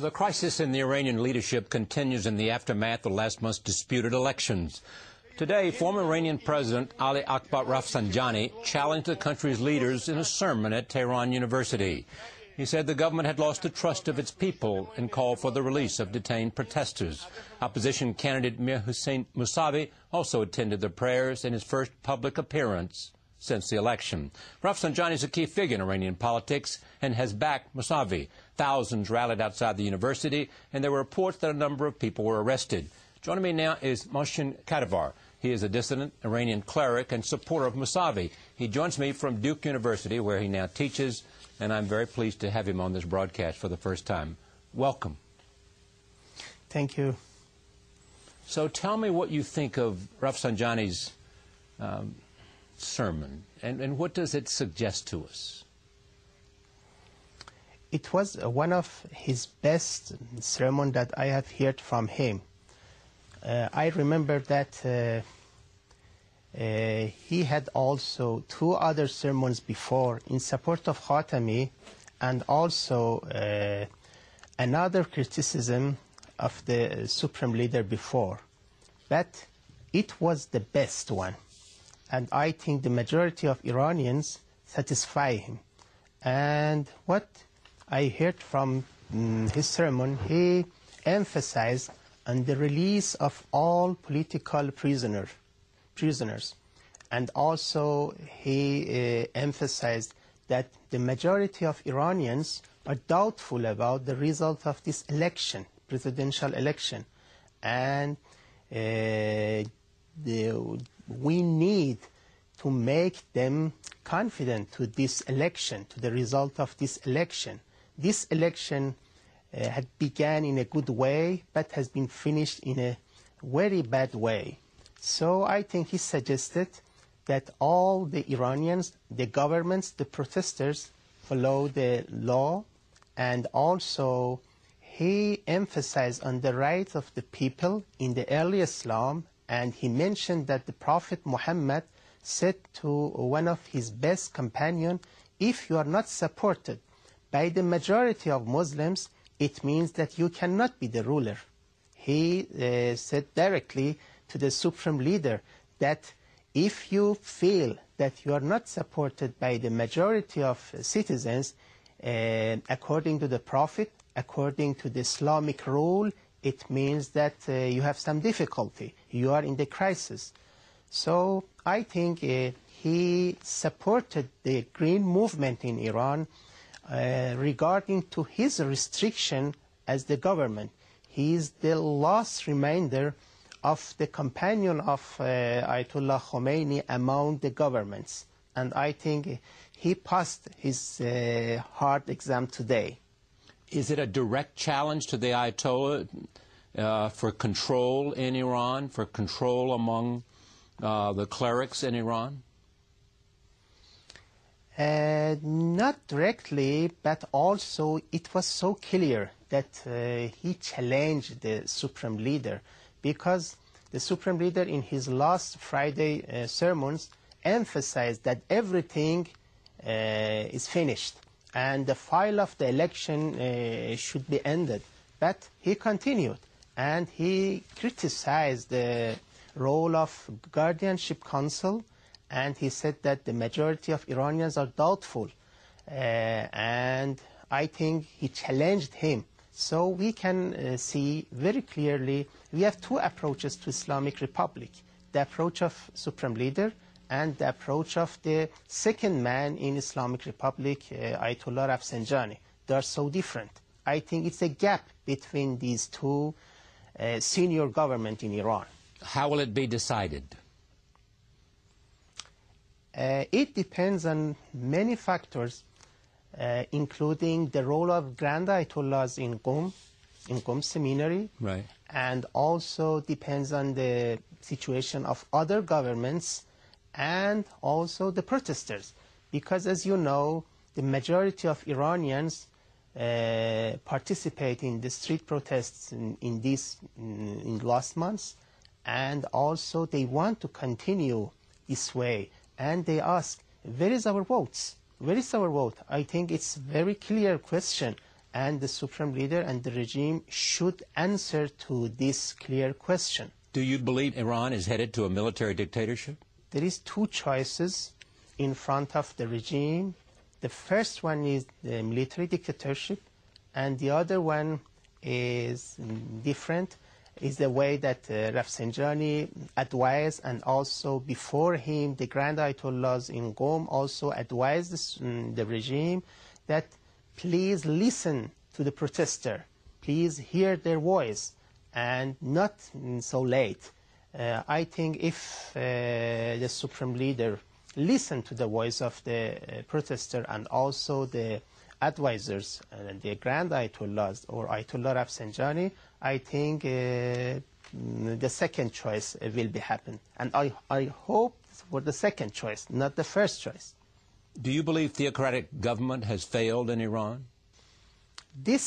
The crisis in the Iranian leadership continues in the aftermath of last month's disputed elections. Today, former Iranian President Ali Akbar Rafsanjani challenged the country's leaders in a sermon at Tehran University. He said the government had lost the trust of its people and called for the release of detained protesters. Opposition candidate Mir Hussein Mousavi also attended the prayers in his first public appearance since the election. Rafsanjani is a key figure in Iranian politics and has backed Mousavi. Thousands rallied outside the university, and there were reports that a number of people were arrested. Joining me now is Mohsen Kadivar. He is a dissident Iranian cleric and supporter of Mousavi. He joins me from Duke University, where he now teaches, and I'm very pleased to have him on this broadcast for the first time. Welcome. Thank you. So tell me what you think of Rafsanjani's sermon, and what does it suggest to us? It was one of his best sermons that I have heard from him. I remember that he had also two other sermons before in support of Khatami, and also another criticism of the supreme leader before. But it was the best one, and I think the majority of Iranians satisfy him. And what I heard from his sermon, he emphasized on the release of all political prisoners. And also he emphasized that the majority of Iranians are doubtful about the result of this election, presidential election. And we need to make them confident to this election, to the result of this election. This election had begun in a good way, but has been finished in a very bad way. So I think he suggested that all the Iranians, the governments, the protesters follow the law, and also he emphasized on the rights of the people in the early Islam, and he mentioned that the Prophet Muhammad said to one of his best companions, if you are not supported by the majority of Muslims, it means that you cannot be the ruler. He said directly to the supreme leader that if you feel that you are not supported by the majority of citizens, according to the Prophet, according to the Islamic rule, it means that you have some difficulty. You are in the crisis. So I think he supported the Green Movement in Iran regarding to his restriction as the government. He is the last remainder of the companion of Ayatollah Khomeini among the governments. And I think he passed his hard exam today. Is it a direct challenge to the Ayatollah for control in Iran, for control among the clerics in Iran? Not directly, but also it was so clear that he challenged the supreme leader, because the supreme leader in his last Friday sermons emphasized that everything is finished and the file of the election should be ended. But he continued, and he criticized the role of guardianship council, and he said that the majority of Iranians are doubtful. And I think he challenged him. So we can see very clearly we have two approaches to Islamic Republic: the approach of supreme leader and the approach of the second man in Islamic Republic, Ayatollah Rafsanjani. They are so different. I think it's a gap between these two senior government in Iran. How will it be decided? It depends on many factors, including the role of Grand Ayatollahs in Qom Seminary, right, and also depends on the situation of other governments and also the protesters. Because as you know, the majority of Iranians participate in the street protests in last months, and also they want to continue this way. And they ask, where is our votes? Where is our vote? I think it's a very clear question. and the supreme leader and the regime should answer to this clear question. Do you believe Iran is headed to a military dictatorship? There is two choices in front of the regime. The first one is the military dictatorship, and the other one is different, is the way that Rafsanjani advised, and also before him the Grand Ayatollahs in Qom also advised the regime that please listen to the protester, please hear their voice, and not so late. I think if the supreme leader listened to the voice of the protester and also the advisors, the Grand Ayatollahs or Ayatollah Rafsanjani, I think the second choice will be happen. And I hope for the second choice, not the first choice. Do you believe theocratic government has failed in Iran? This